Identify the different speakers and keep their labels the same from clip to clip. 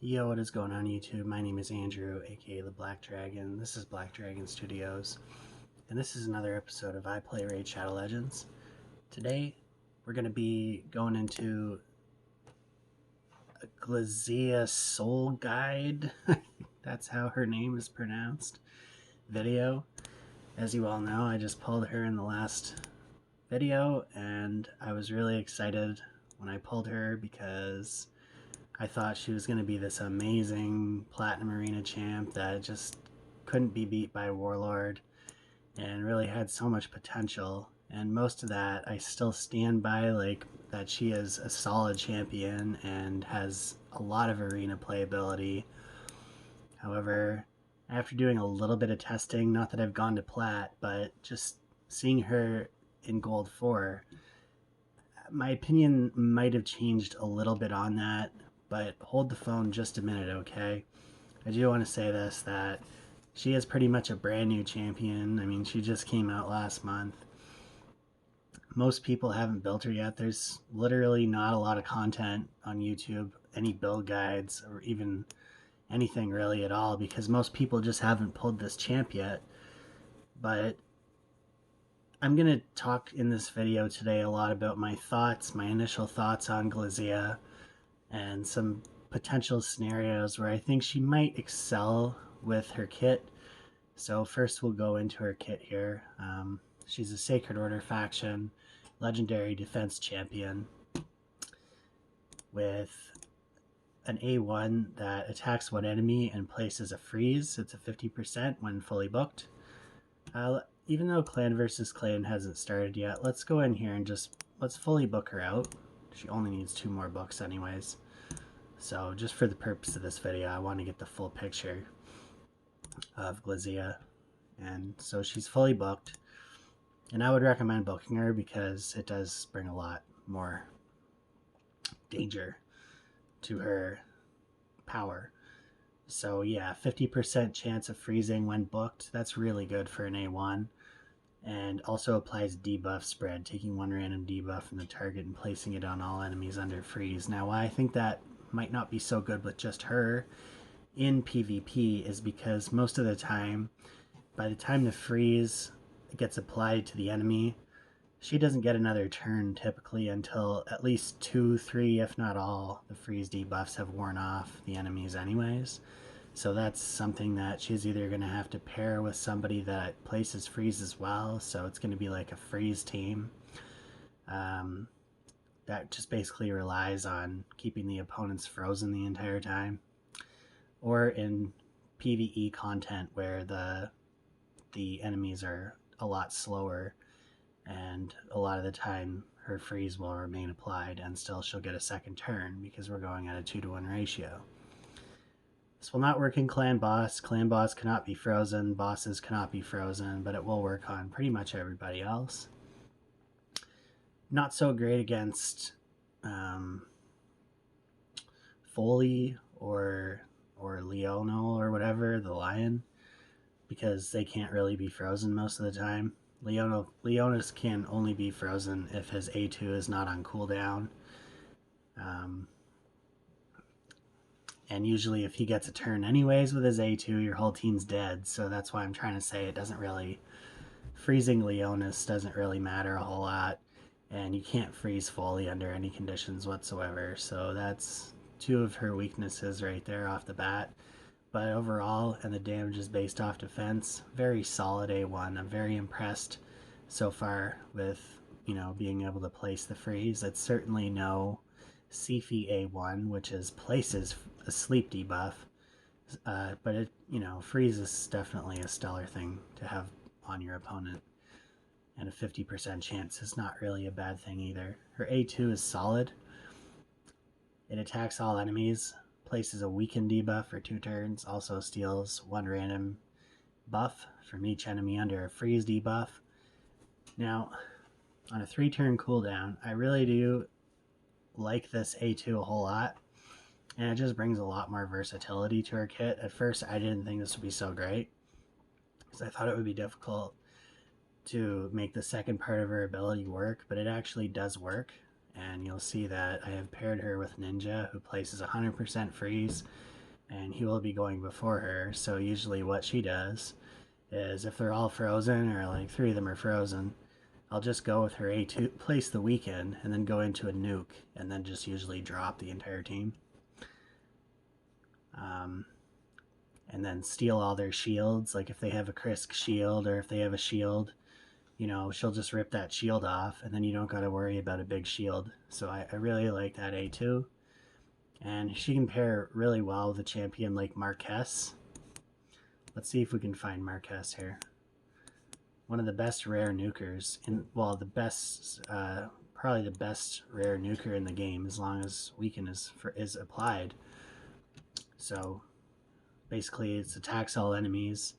Speaker 1: Yo, what is going on YouTube? My name is Andrew, aka the Black Dragon. This is Black Dragon Studios, and this is another episode of iPlay Raid Shadow Legends. Today, we're going to be going into a Gliseah Soul Guide, that's how her name is pronounced, video. As you all know, I just pulled her in the last video, and I was really excited when I pulled her because I thought she was going to be this amazing Platinum Arena champ that just couldn't be beat by Warlord and really had so much potential. And most of that I still stand by, like that she is a solid champion and has a lot of arena playability. However, after doing a little bit of testing, not that I've gone to Plat, but just seeing her in Gold 4, my opinion might have changed a little bit on that. But hold the phone just a minute, okay? I do want to say this, that she is pretty much a brand new champion. I mean, she just came out last month. Most people haven't built her yet. There's literally not a lot of content on YouTube, any build guides, or even anything really at all, because most people just haven't pulled this champ yet. But I'm going to talk in this video today a lot about my thoughts, my initial thoughts on Gliseah, and some potential scenarios where I think she might excel with her kit. So first we'll go into her kit here. She's a Sacred Order faction, legendary defense champion with an A1 that attacks one enemy and places a freeze. It's a 50% when fully booked. Even though clan versus clan hasn't started yet, let's go in here and let's fully book her out. She only needs 2 more books anyways. So just for the purpose of this video, I want to get the full picture of Gliseah. And so she's fully booked. And I would recommend booking her because it does bring a lot more danger to her power. So yeah, 50% chance of freezing when booked. That's really good for an A1. And also applies debuff spread, taking 1 random debuff from the target and placing it on all enemies under freeze. Now, why I think that might not be so good with just her in PvP is because most of the time, by the time the freeze gets applied to the enemy, she doesn't get another turn typically until at least 2, 3, if not all, the freeze debuffs have worn off the enemies anyways. So that's something that she's either going to have to pair with somebody that places freeze as well, so it's going to be like a freeze team. That just basically relies on keeping the opponents frozen the entire time. Or in PvE content where the enemies are a lot slower, and a lot of the time her freeze will remain applied and still she'll get a second turn because we're going at a 2-to-1 ratio. This will not work in Clan Boss. Clan Boss cannot be frozen, bosses cannot be frozen, but it will work on pretty much everybody else. Not so great against Foley or Leono or whatever, the lion, because they can't really be frozen most of the time. Leonis can only be frozen if his A2 is not on cooldown. And usually if he gets a turn anyways with his A2, your whole team's dead. So that's why I'm trying to say it doesn't really... Freezing Leonis doesn't really matter a whole lot. And you can't freeze Foley under any conditions whatsoever. So that's 2 of her weaknesses right there off the bat. But overall, and the damage is based off defense, very solid A1. I'm very impressed so far with, being able to place the freeze. It's certainly no Siphi A1, which is places a sleep debuff. But it, freeze is definitely a stellar thing to have on your opponent. And a 50% chance is not really a bad thing either. Her A2 is solid. It attacks all enemies, places a weakened debuff for 2 turns, also steals 1 random buff from each enemy under a freeze debuff. Now, on a 3-turn cooldown, I really do like this A2 a whole lot, and it just brings a lot more versatility to her kit. At first, I didn't think this would be so great, because I thought it would be difficult to make the second part of her ability work, but it actually does work. And you'll see that I have paired her with Ninja, who places 100% freeze and he will be going before her. So usually what she does is if they're all frozen, or like 3 of them are frozen, I'll just go with her A2, place the weaken, and then go into a nuke, and then just usually drop the entire team. And then steal all their shields. Like if they have a Krisk shield, or if they have a shield, you know, she'll just rip that shield off, and then you don't got to worry about a big shield. So I really like that A2. And she can pair really well with a champion like Marquez. Let's see if we can find Marquez here. One of the best rare nukers, well, the best, probably the best rare nuker in the game, as long as weaken is applied. So basically, it attacks all enemies,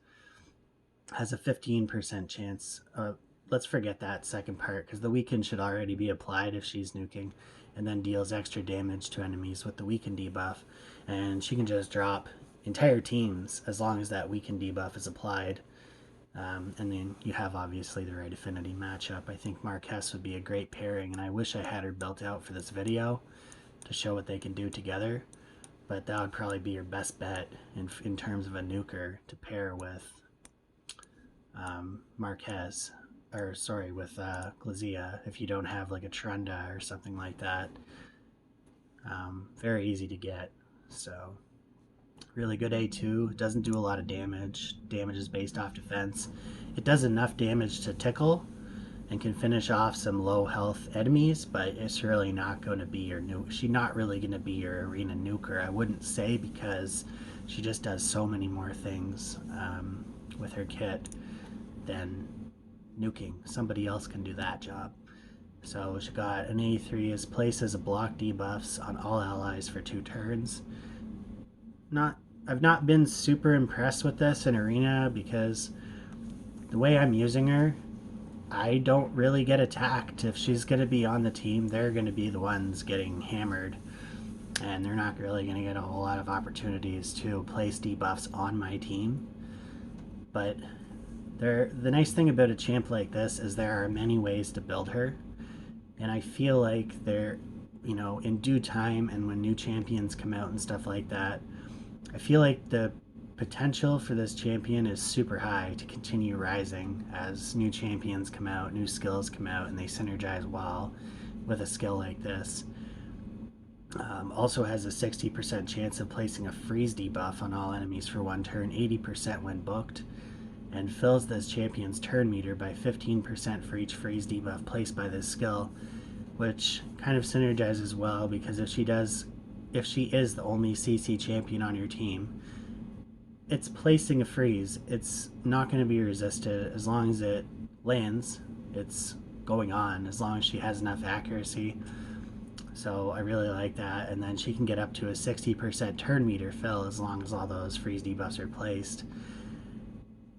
Speaker 1: has a 15% chance. Let's forget that second part, because the weaken should already be applied if she's nuking, and then deals extra damage to enemies with the weaken debuff. And she can just drop entire teams as long as that weaken debuff is applied. And then you have obviously the right affinity matchup. I think Marquez would be a great pairing, and I wish I had her built out for this video to show what they can do together. But that would probably be your best bet in terms of a nuker to pair with Marquez, or sorry, with Gliseah, if you don't have like a 𝓘'𝓮 or something like that. Very easy to get. So really good A2. Doesn't do a lot of damage. Damage is based off defense. It does enough damage to tickle and can finish off some low health enemies, but it's really not going to be your nuke. She's not really going to be your arena nuker, I wouldn't say, because she just does so many more things with her kit than nuking. Somebody else can do that job. So she got an A3 is places a block debuffs on all allies for 2 turns. I've not been super impressed with this in arena, because the way I'm using her, I don't really get attacked. If she's going to be on the team, they're going to be the ones getting hammered, and they're not really going to get a whole lot of opportunities to place debuffs on my team. But the nice thing about a champ like this is there are many ways to build her, and I feel like they're, you know, in due time, and when new champions come out and stuff like that, I feel like the potential for this champion is super high to continue rising as new champions come out, new skills come out, and they synergize well with a skill like this. Also has a 60% chance of placing a freeze debuff on all enemies for 1 turn, 80% when booked, and fills this champion's turn meter by 15% for each freeze debuff placed by this skill, which kind of synergizes well, because if she is the only CC champion on your team, it's placing a freeze. It's not going to be resisted as long as it lands. It's going on as long as she has enough accuracy. So I really like that. And then she can get up to a 60% turn meter fill as long as all those freeze debuffs are placed.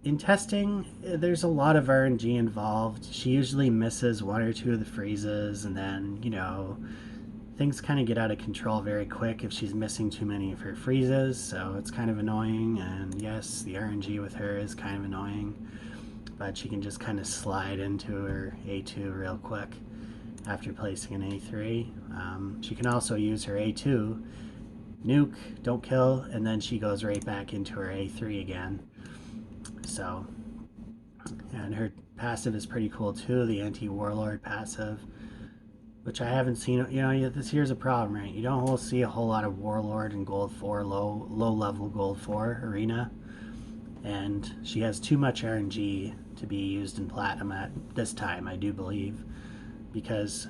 Speaker 1: In testing, there's a lot of RNG involved. She usually misses 1 or 2 of the freezes, and then, you know, things kind of get out of control very quick if she's missing too many of her freezes, so it's kind of annoying. And yes, the RNG with her is kind of annoying, but she can just kind of slide into her A2 real quick after placing an A3. She can also use her A2, nuke, don't kill, and then she goes right back into her A3 again. So, and her passive is pretty cool too, the anti-warlord passive, which I haven't seen. You know, this here's a problem, right? You don't see a whole lot of warlord in gold 4, low level gold 4 arena, and she has too much RNG to be used in platinum at this time, I do believe, because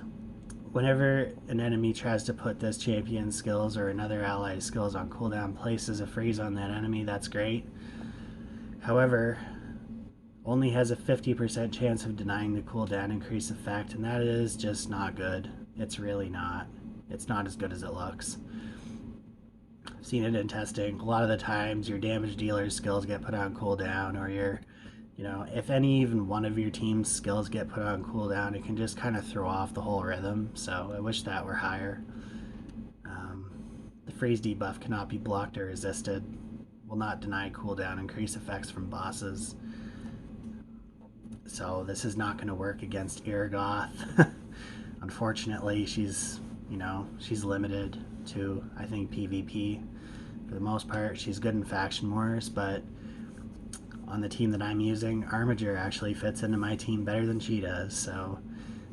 Speaker 1: whenever an enemy tries to put this champion's skills or another ally's skills on cooldown, places a freeze on that enemy, that's great. However, only has a 50% chance of denying the cooldown increase effect, and that is just not good. It's really not. It's not as good as it looks. I've seen it in testing. A lot of the times your damage dealer's skills get put on cooldown, or your, you know, if even one of your team's skills get put on cooldown, it can just kind of throw off the whole rhythm, so I wish that were higher. The freeze debuff cannot be blocked or resisted. Will not deny cooldown increase effects from bosses. So this is not going to work against Irigoth. Unfortunately, she's limited to, I think, PvP. for the most part. She's good in faction wars, but on the team that I'm using, 𝓑𝓵𝓬𝓴 actually fits into my team better than she does. So,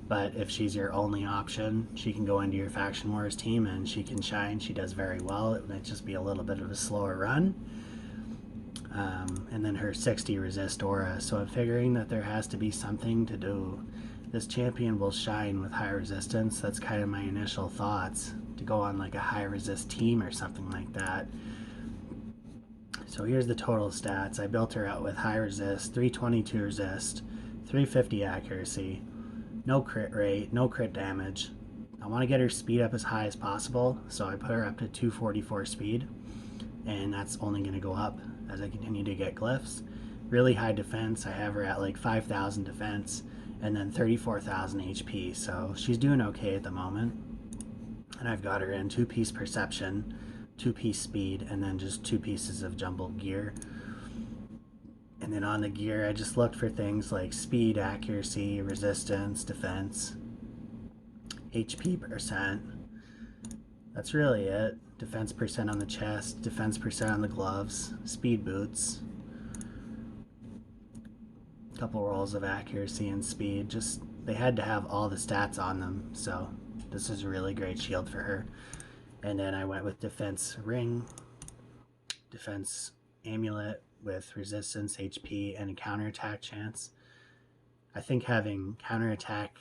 Speaker 1: but if she's your only option, she can go into your faction wars team and she can shine. She does very well. It might just be a little bit of a slower run. And then her 60 resist aura. So I'm figuring that there has to be something to do. This champion will shine with high resistance. That's kind of my initial thoughts, to go on like a high resist team or something like that. So here's the total stats. I built her out with high resist, 322 resist, 350 accuracy, no crit rate, no crit damage. I want to get her speed up as high as possible, so I put her up to 244 speed, and that's only going to go up as I continue to get glyphs. Really high defense. I have her at like 5,000 defense and then 34,000 HP, so she's doing okay at the moment. And I've got her in 2-piece perception, 2-piece speed, and then just 2 pieces of jumbled gear. And then on the gear, I just looked for things like speed, accuracy, resistance, defense, HP percent. That's really it. Defense percent on the chest, defense percent on the gloves, speed boots, a couple rolls of accuracy and speed. Just, they had to have all the stats on them, so this is a really great shield for her. And then I went with defense ring, defense amulet with resistance, HP, and a counterattack chance. I think having counterattack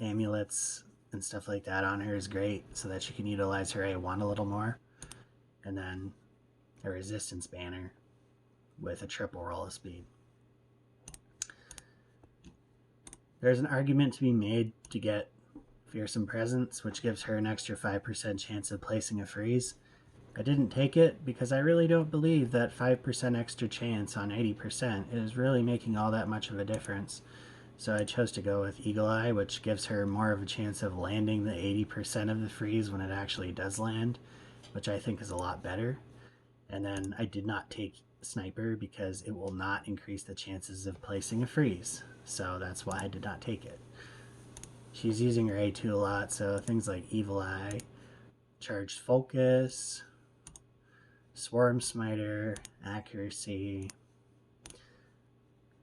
Speaker 1: amulets and stuff like that on her is great, so that she can utilize her A1 a little more. And then a resistance banner with a triple roll of speed. There's an argument to be made to get Fearsome Presence, which gives her an extra 5% chance of placing a freeze. I didn't take it because I really don't believe that 5% extra chance on 80% is really making all that much of a difference. So I chose to go with Gliseah, which gives her more of a chance of landing the 80% of the freeze when it actually does land, which I think is a lot better. And then I did not take Sniper because it will not increase the chances of placing a freeze. So that's why I did not take it. She's using her A2 a lot, so things like Evil Eye, Charged Focus, Swarm Smiter, Accuracy,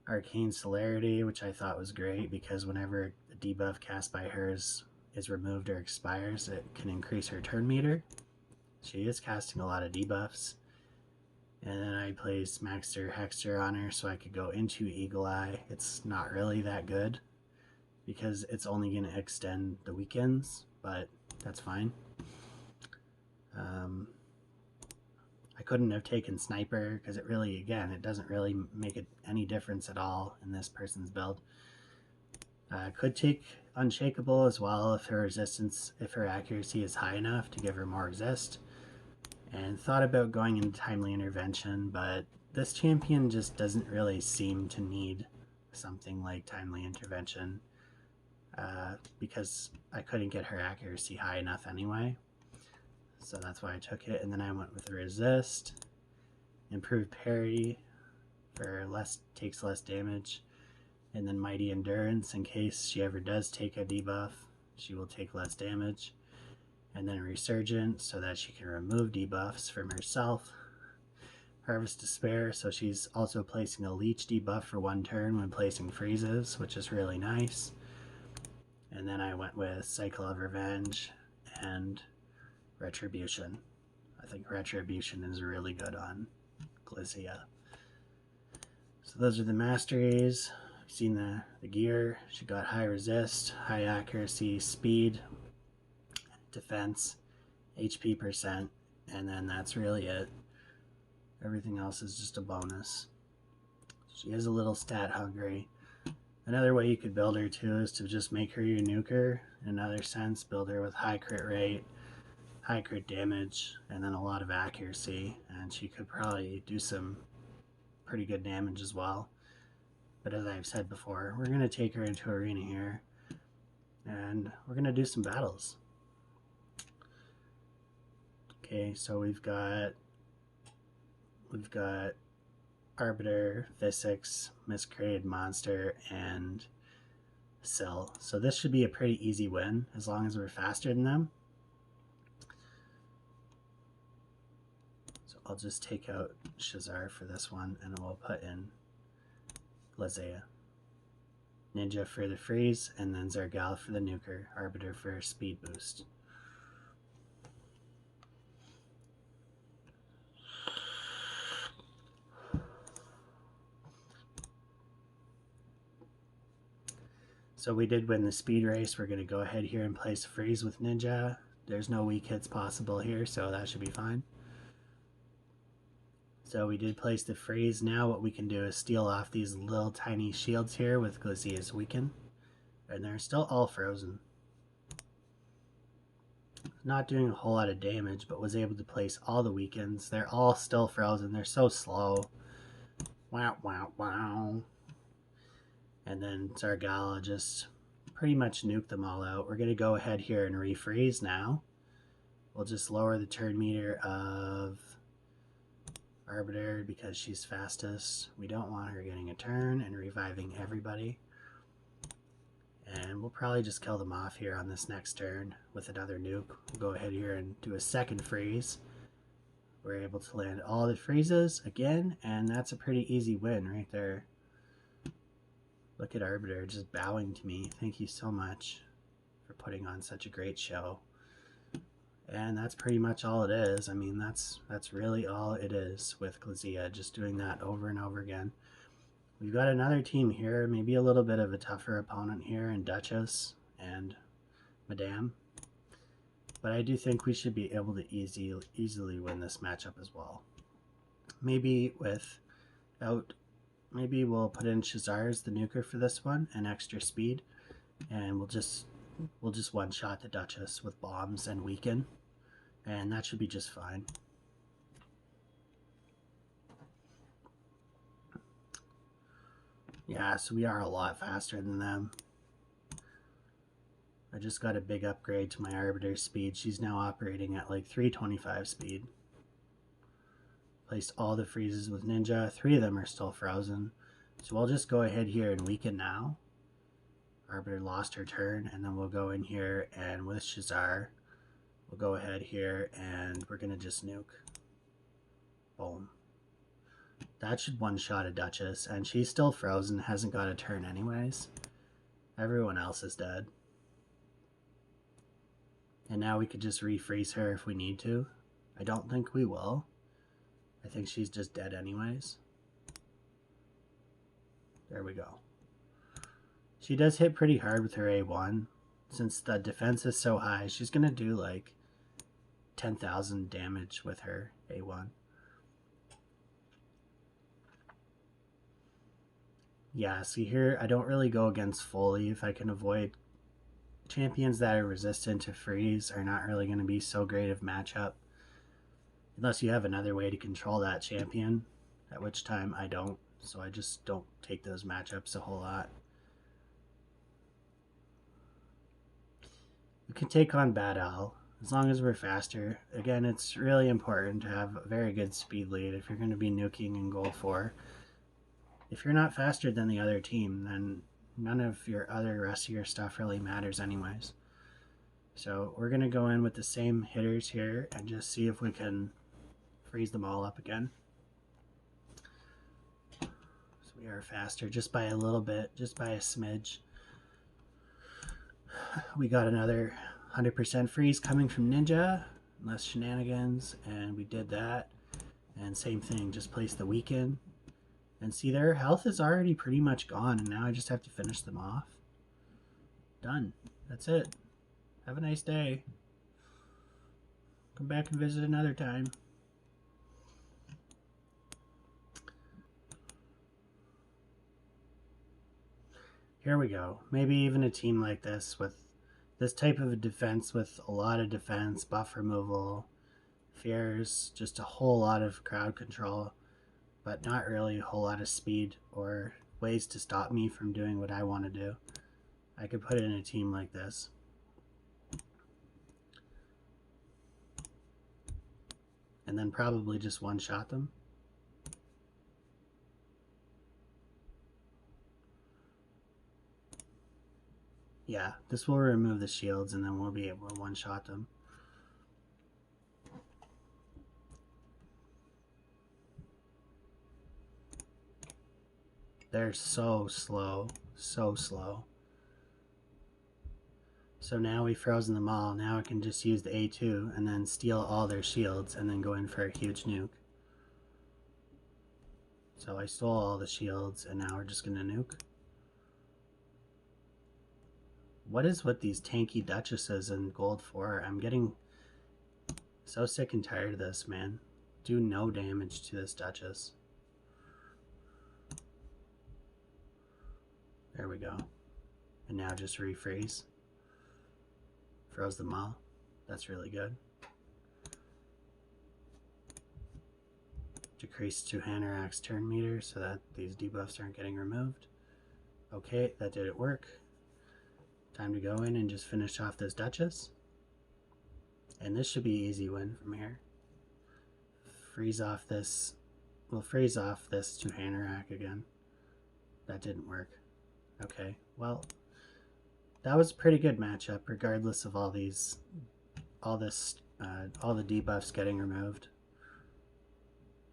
Speaker 1: Arcane Celerity, which I thought was great because whenever a debuff cast by hers is removed or expires, it can increase her turn meter. She is casting a lot of debuffs. And then I placed 𝓑𝓬𝓽𝓬𝓴 on her so I could go into Gliseah. It's not really that good because it's only going to extend the weekends, but that's fine. I couldn't have taken Sniper because it really, again, it doesn't really make any difference at all in this person's build. I could take Unshakable as well if her resistance, if her accuracy is high enough to give her more resist. And thought about going into Timely Intervention, but this champion just doesn't really seem to need something like Timely Intervention because I couldn't get her accuracy high enough anyway. So that's why I took it. And then I went with Resist, Improved Parry for takes less damage, and then Mighty Endurance in case she ever does take a debuff, she will take less damage. And then Resurgent so that she can remove debuffs from herself. Harvest Despair, so she's also placing a leech debuff for 1 turn when placing freezes, which is really nice. And then I went with Cycle of Revenge and Retribution. I think Retribution is really good on Gliseah. So those are the masteries. You've seen the gear. She got high resist, high accuracy, speed, defense, HP percent, and then that's really it. Everything else is just a bonus. She is a little stat hungry. Another way you could build her too is to just make her your nuker. In another sense, build her with high crit rate, high crit damage, and then a lot of accuracy, and she could probably do some pretty good damage as well. But as I've said before, we're going to take her into arena here, and we're going to do some battles. Okay, so we've got Arbiter, Physics, Miscreated Monster, and Syl. So this should be a pretty easy win as long as we're faster than them. So I'll just take out 𝓲𝓫𝓪 for this one, and we'll put in Gliseah. Ninja for the freeze, and then 𝓬𝓐 for the nuker, Arbiter for speed boost. So we did win the speed race. We're going to go ahead here and place a freeze with Ninja. There's no weak hits possible here, so that should be fine. So we did place the freeze. Now what we can do is steal off these little tiny shields here with Gliseah's weaken. And they're still all frozen. Not doing a whole lot of damage, but was able to place all the weakens. They're all still frozen. They're so slow. Wow, wow, wow. And then 𝓬𝓐 just pretty much nuked them all out. We're going to go ahead here and refreeze now. We'll just lower the turn meter of Arbiter because she's fastest. We don't want her getting a turn and reviving everybody. And we'll probably just kill them off here on this next turn with another nuke. We'll go ahead here and do a second freeze. We're able to land all the freezes again, and that's a pretty easy win right there. Look at Arbiter just bowing to me. Thank you so much for putting on such a great show. And that's pretty much all it is. I mean, that's really all it is with Gliseah, just doing that over and over again. We've got another team here, maybe a little bit of a tougher opponent here in Duchess and Madame. But I do think we should be able to easily win this matchup as well. Maybe maybe we'll put in 𝓲𝓫𝓪 as the nuker for this one and extra speed, and we'll just one-shot the Duchess with bombs and weaken, and that should be just fine. Yeah, so we are a lot faster than them. I just got a big upgrade to my Arbiter speed. She's now operating at like 325 speed. Placed all the freezes with Ninja. 3 of them are still frozen. So we'll just go ahead here and weaken now. Arbiter lost her turn, and then we'll go in here and with 𝓲𝓫𝓪, we'll go ahead here and we're going to just nuke. Boom. That should one-shot a Duchess, and she's still frozen, hasn't got a turn anyways. Everyone else is dead. And now we could just refreeze her if we need to. I don't think we will. I think she's just dead anyways. There we go. She does hit pretty hard with her A1. Since the defense is so high, she's going to do like 10,000 damage with her A1. Yeah, see here, I don't really go against Foley if I can avoid. Champions that are resistant to freeze are not really going to be so great of matchup. Unless you have another way to control that champion, at which time I don't. So I just don't take those matchups a whole lot. We can take on 𝓑𝓐 as long as we're faster. Again, it's really important to have a very good speed lead if you're going to be nuking in gold 4. If you're not faster than the other team, then none of your rest of your stuff really matters anyways. So we're going to go in with the same hitters here and just see if we can freeze them all up again. So we are faster just by a little bit, just by a smidge. We got another 100% freeze coming from Ninja, less shenanigans, and we did that. And same thing, just place the weaken. And see, their health is already pretty much gone, and now I just have to finish them off. Done. That's it. Have a nice day. Come back and visit another time. Here we go. Maybe even a team like this with this type of a defense with a lot of defense, buff removal, fears, just a whole lot of crowd control, but not really a whole lot of speed or ways to stop me from doing what I want to do. I could put it in a team like this. And then probably just one-shot them. Yeah, this will remove the shields and then we'll be able to one-shot them. They're so slow. So slow. So now we've frozen them all. Now I can just use the A2 and then steal all their shields and then go in for a huge nuke. So I stole all the shields and now we're just going to nuke. What is with these tanky duchesses in gold 4? I'm getting so sick and tired of this, man. Do no damage to this duchess. There we go. And now just refreeze. Froze them all. That's really good. Decrease 𝓑𝓭𝓪𝓬𝓴 𝓓𝓻𝓪𝓰 so that these debuffs aren't getting removed. Okay, that didn't work. Time to go in and just finish off this duchess. And this should be an easy win from here. Freeze off this. We'll freeze off this 𝓑𝓭𝓪𝓬𝓴 again. That didn't work. Okay, well, that was a pretty good matchup regardless of all the debuffs getting removed.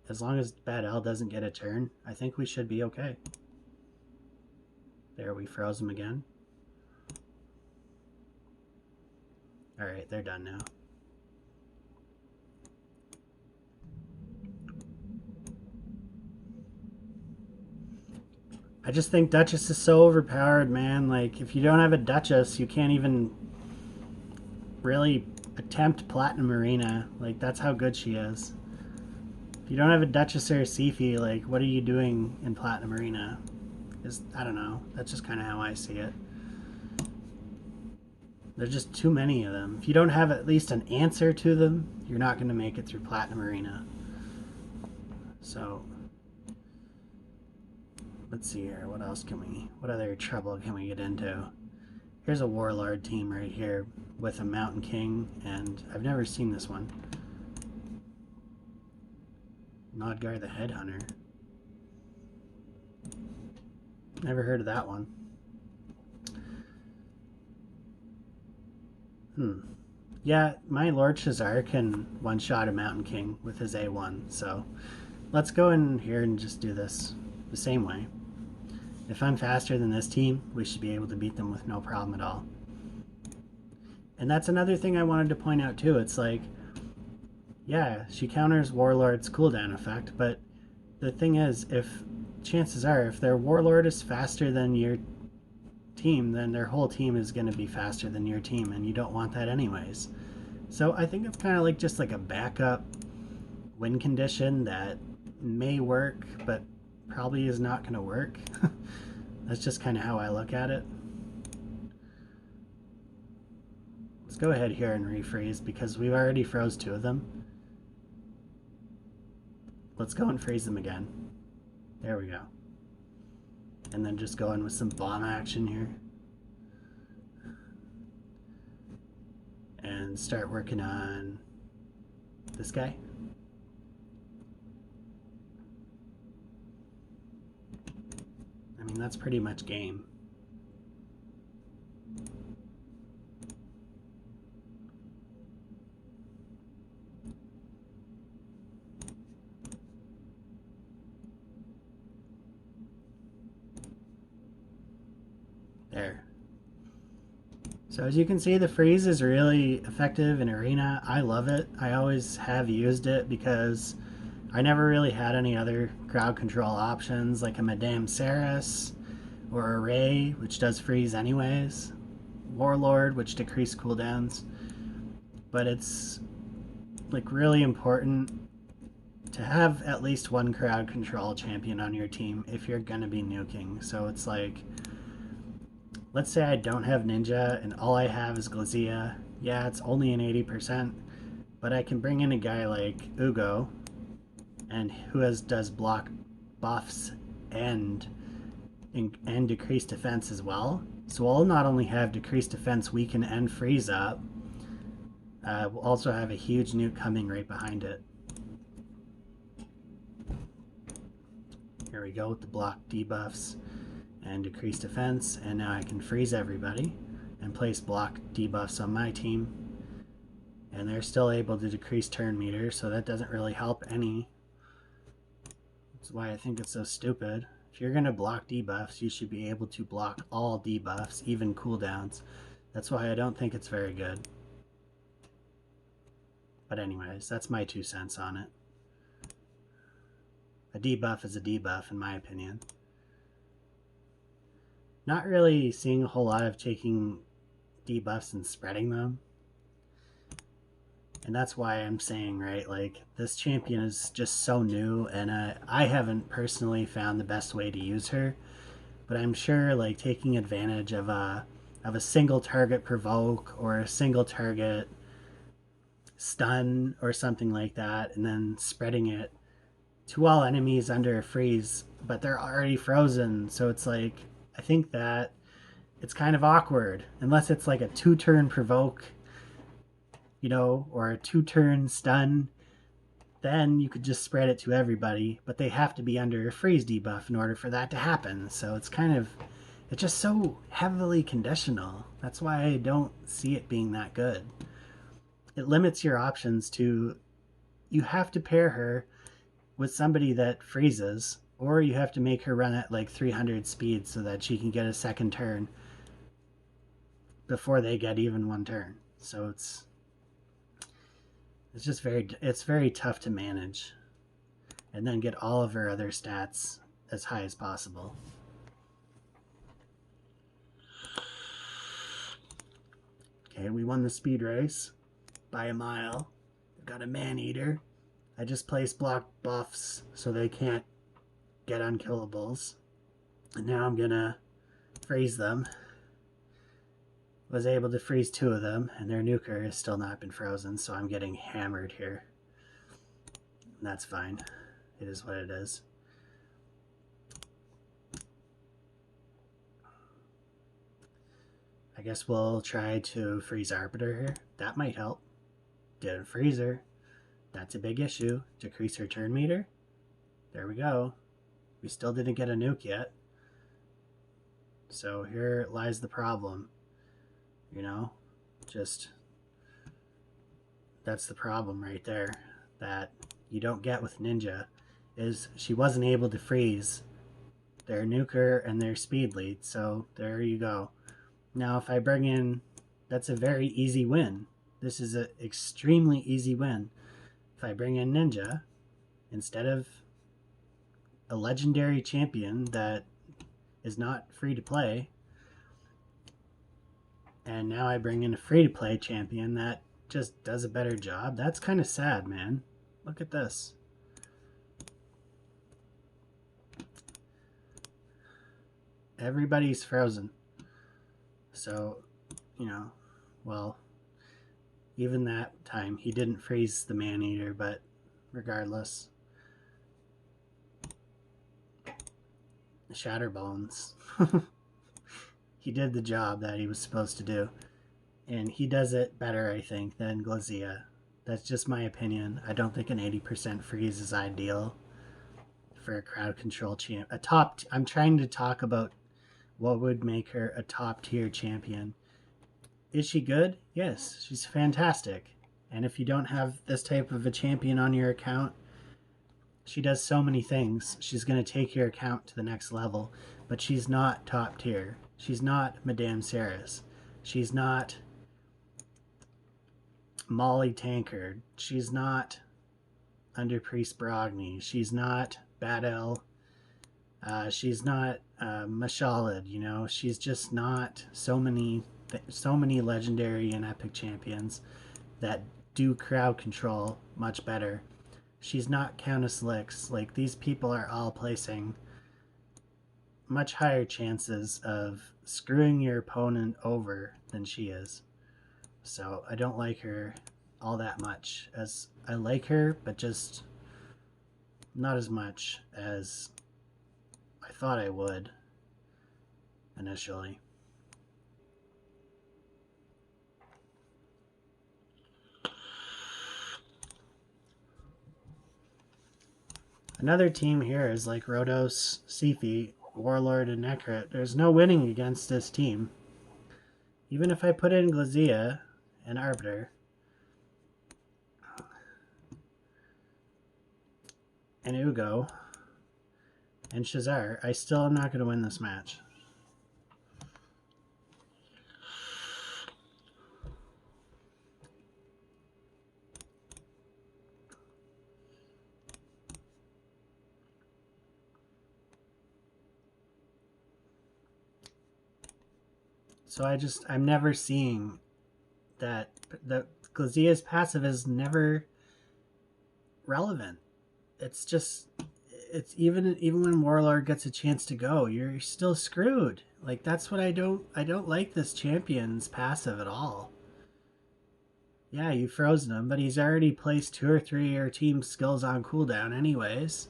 Speaker 1: As long as 𝓑𝓐 doesn't get a turn, I think we should be okay. There, we froze them again. Alright, they're done now. I just think Duchess is so overpowered, man. Like, if you don't have a Duchess, you can't even really attempt Platinum Arena. Like, that's how good she is. If you don't have a Duchess or a 𝓑𝓵, like, what are you doing in Platinum Arena? I don't know. That's just kind of how I see it. There's just too many of them. If you don't have at least an answer to them, you're not going to make it through Platinum Arena. So, let's see here. What else what other trouble can we get into? Here's a Warlord team right here with a Mountain King, and I've never seen this one. 𝓑𝓐𝓏 the Headhunter. Never heard of that one. Yeah, my 𝓑𝓲𝓽𝓴 can one-shot a Mountain King with his A1, so let's go in here and just do this the same way. If I'm faster than this team, we should be able to beat them with no problem at all. And that's another thing I wanted to point out too. It's like, yeah, she counters Warlord's cooldown effect, but the thing is, chances are, if their Warlord is faster than your team, then their whole team is going to be faster than your team, and you don't want that anyways. So I think it's kind of like just like a backup win condition that may work, but probably is not going to work. That's just kind of how I look at it. Let's go ahead here and refreeze because we've already froze 2 of them. Let's go and freeze them again. There we go. And then just go in with some bomb action here. And start working on this guy. I mean, that's pretty much game. There. So as you can see, the freeze is really effective in Arena. I love it. I always have used it because I never really had any other crowd control options like a Madame Saris or a Ray, which does freeze anyways. Warlord, which decrease cooldowns. But it's like really important to have at least one crowd control champion on your team if you're gonna be nuking. So it's like, let's say I don't have Ninja and all I have is Gliseah. Yeah, it's only an 80%, but I can bring in a guy like 𝓬𝓐𝓏, and who does block buffs and decreased defense as well. So I'll not only have decreased defense, weaken, and freeze up. We'll also have a huge nuke coming right behind it. Here we go with the block debuffs and decreased defense, and now I can freeze everybody and place block debuffs on my team, and they're still able to decrease turn meter, so that doesn't really help any. That's why I think it's so stupid. If you're going to block debuffs, you should be able to block all debuffs, even cooldowns. That's why I don't think it's very good. But anyways, that's my 2 cents on it. A debuff is a debuff, in my opinion. Not really seeing a whole lot of taking debuffs and spreading them. And that's why I'm saying, right, like, this champion is just so new, and I haven't personally found the best way to use her. But I'm sure, like, taking advantage of a single target provoke or a single target stun or something like that, and then spreading it to all enemies under a freeze, but they're already frozen. So it's like, I think that it's kind of awkward unless it's like a 2-turn provoke, you know, or a 2-turn stun. Then you could just spread it to everybody, but they have to be under a freeze debuff in order for that to happen. So it's just so heavily conditional. That's why I don't see it being that good. It limits your options to, you have to pair her with somebody that freezes, or you have to make her run at like 300 speed so that she can get a second turn before they get even 1 turn. So it's just very tough to manage, and then get all of her other stats as high as possible. Okay, we won the speed race by a mile. We've got a man-eater. I just placed block buffs so they can't get unkillables. And now I'm gonna freeze them. Was able to freeze 2 of them, and their nuker has still not been frozen, so I'm getting hammered here. And that's fine. It is what it is. I guess we'll try to freeze Arbiter here. That might help. Didn't freeze her. That's a big issue. Decrease her turn meter. There we go. We still didn't get a nuke yet. So here lies the problem. You know, that's the problem right there that you don't get with Ninja, is she wasn't able to freeze their nuker and their speed lead. So there you go. Now if I bring in, that's a very easy win. This is an extremely easy win. If I bring in Ninja instead of a legendary champion that is not free to play, and now I bring in a free-to-play champion that just does a better job. That's kind of sad, man. Look at this. Everybody's frozen. So, you know, well, even that time, he didn't freeze the man-eater, but regardless. Shatterbones. He did the job that he was supposed to do. And he does it better, I think, than Gliseah. That's just my opinion. I don't think an 80% freeze is ideal for a crowd control champ. I'm trying to talk about what would make her a top tier champion. Is she good? Yes, she's fantastic. And if you don't have this type of a champion on your account, she does so many things. She's going to take your account to the next level, but she's not top tier. She's not Madame Seris. She's not Molly Tankard. She's not Under Priest Brogny. She's not Battle. She's not Mashalid. You know, she's just not so many legendary and epic champions that do crowd control much better. She's not Countess Lix. Like, these people are all placing much higher chances of screwing your opponent over than she is. So I don't like her all that much. As I like her, but just not as much as I thought I would initially. Another team here is like Rhodos, Sifi, Warlord, and Necrit. There's no winning against this team. Even if I put in Gliseah and Arbiter and Ugo, and 𝓑𝓵, I still am not going to win this match. So I'm never seeing that Gliseah's passive is never relevant. It's just, it's even when Warlord gets a chance to go, you're still screwed. Like, that's what I don't like this champion's passive at all. Yeah, you've frozen him, but he's already placed 2 or 3 of your team's skills on cooldown anyways.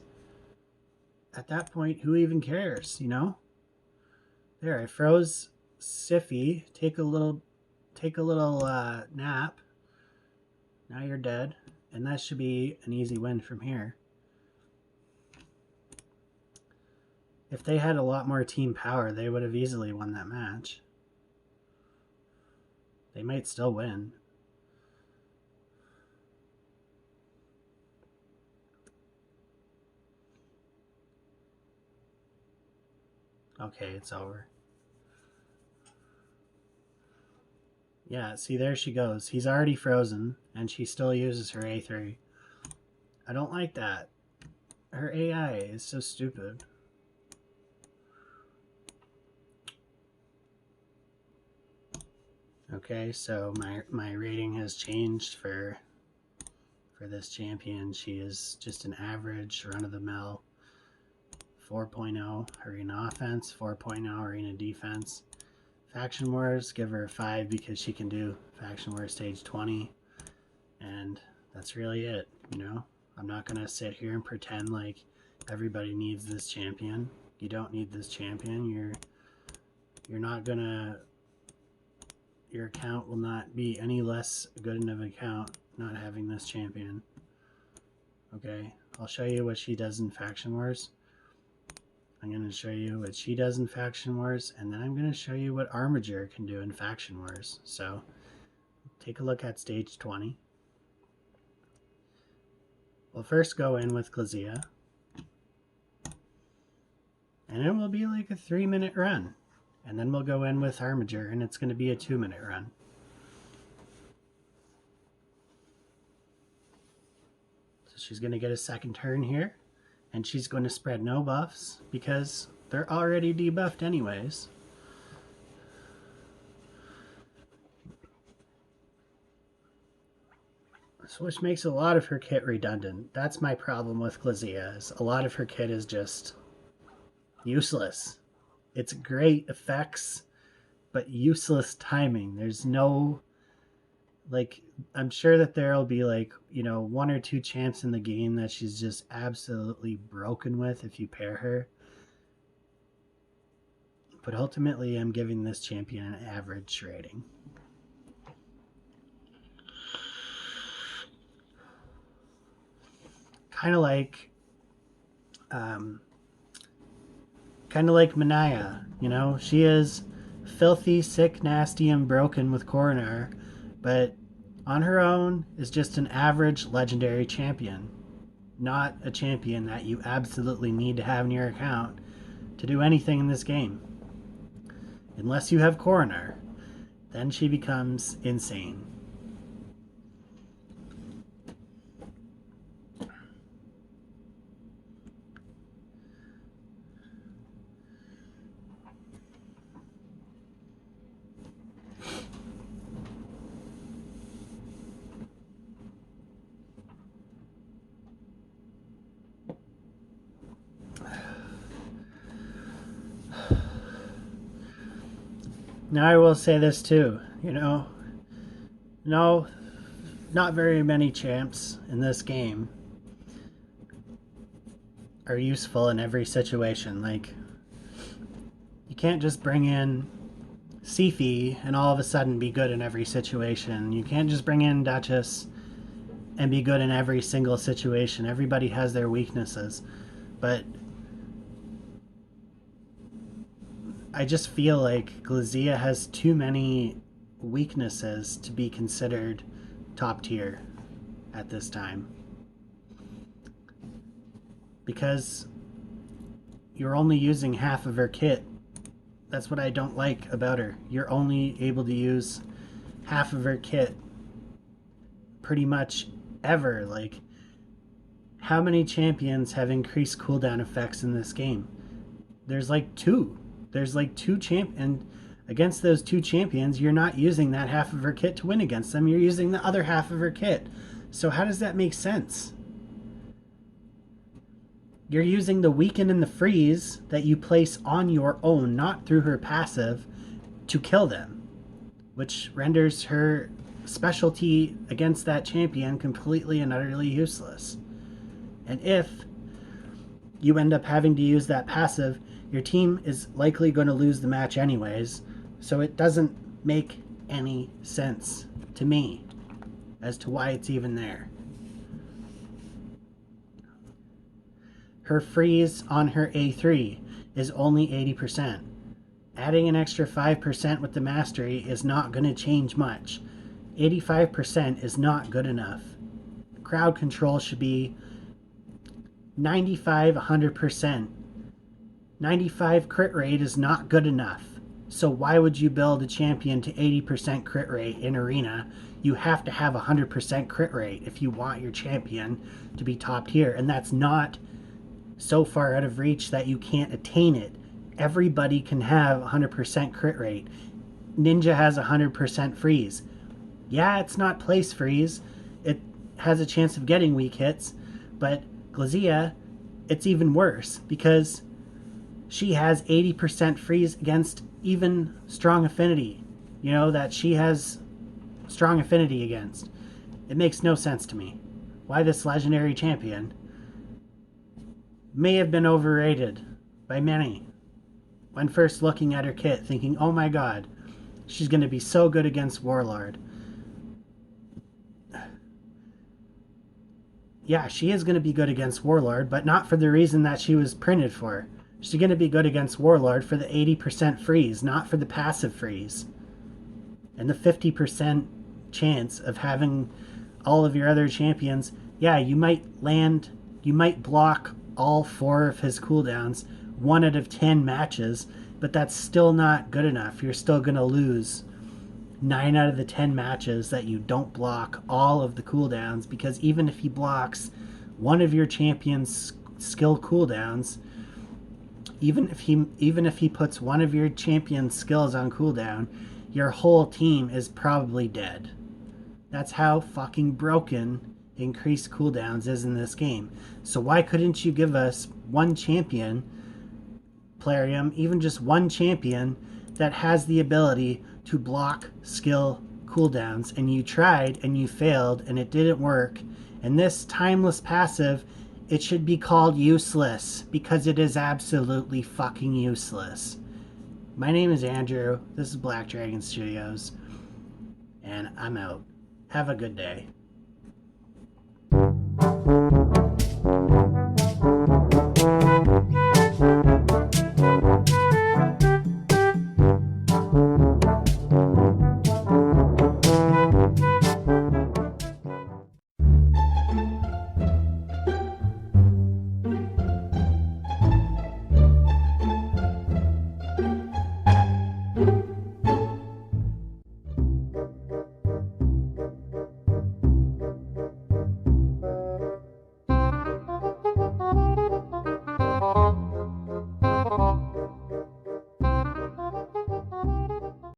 Speaker 1: At that point, who even cares, you know? There, I froze Xiffy. Take a little nap. Now you're dead, and that should be an easy win from here. If they had a lot more team power, they would have easily won that match. They might still win. Okay, it's over. Yeah, see, there she goes. He's already frozen, and she still uses her A3. I don't like that. Her AI is so stupid. Okay, so my rating has changed for this champion. She is just an average, run-of-the-mill 4.0 arena offense, 4.0 arena defense. Faction Wars, give her a 5 because she can do Faction Wars stage 20, and that's really it, you know? I'm not gonna sit here and pretend like everybody needs this champion. You don't need this champion. You're not gonna, your account will not be any less good of an account not having this champion. Okay, I'll show you what she does in Faction Wars. I'm going to show you what she does in Faction Wars, and then I'm going to show you what 𝓑𝓵𝓫 can do in Faction Wars. So, take a look at stage 20. We'll first go in with Gliseah, and it will be like a 3-minute run. And then we'll go in with 𝓑𝓵𝓫, and it's going to be a 2-minute run. So she's going to get a second turn here. And she's going to spread no buffs because they're already debuffed anyways. So which makes a lot of her kit redundant. That's my problem with Gliseah, is a lot of her kit is just useless. It's great effects, but useless timing. There's no, like, I'm sure that there'll be, like, you know, 1 or 2 champs in the game that she's just absolutely broken with if you pair her. But ultimately, I'm giving this champion an average rating. Kind of like Manaya, you know? She is filthy, sick, nasty, and broken with Coronar, but on her own is just an average legendary champion. Not a champion that you absolutely need to have in your account to do anything in this game. Unless you have Coronar, then she becomes insane. Now I will say this too, you know, no, not very many champs in this game are useful in every situation. Like, you can't just bring in Xiffy and all of a sudden be good in every situation. You can't just bring in Duchess and be good in every single situation. Everybody has their weaknesses, but I just feel like Gliseah has too many weaknesses to be considered top tier at this time. Because you're only using half of her kit. That's what I don't like about her. You're only able to use half of her kit pretty much ever. Like, how many champions have increased cooldown effects in this game? There's like two. There's like two and against those two champions, you're not using that half of her kit to win against them. You're using the other half of her kit. So how does that make sense? You're using the weaken and the freeze that you place on your own, not through her passive, to kill them, which renders her specialty against that champion completely and utterly useless. And if you end up having to use that passive, your team is likely going to lose the match anyways, so it doesn't make any sense to me as to why it's even there. Her freeze on her A3 is only 80%. Adding an extra 5% with the mastery is not going to change much. 85% is not good enough. Crowd control should be 95, 100%. 95 crit rate is not good enough. So why would you build a champion to 80% crit rate in arena? You have to have 100% crit rate if you want your champion to be top tier, and that's not so far out of reach that you can't attain it. Everybody can have 100% crit rate. Ninja has 100% freeze. Yeah, it's not place freeze. It has a chance of getting weak hits, but Gliseah, it's even worse because she has 80% freeze against even strong affinity. You know, that she has strong affinity against. It makes no sense to me why this legendary champion may have been overrated by many when first looking at her kit, thinking, oh my god, she's going to be so good against Warlord. Yeah, she is going to be good against Warlord, but not for the reason that she was printed for. She's going to be good against Warlord for the 80% freeze, not for the passive freeze. And the 50% chance of having all of your other champions, yeah, you might block all 4 of his cooldowns 1 out of 10 matches, but that's still not good enough. You're still going to lose 9 out of the 10 matches that you don't block all of the cooldowns, because even if he blocks one of your champion's skill cooldowns, even if he puts one of your champion's skills on cooldown, your whole team is probably dead. That's how fucking broken increased cooldowns is in this game. So why couldn't you give us one champion, Plarium, even just one champion that has the ability to block skill cooldowns? And you tried and you failed and it didn't work. And this timeless passive, it should be called useless, because it is absolutely fucking useless. My name is Andrew. This is Black Dragon Studios, and I'm out. Have a good day.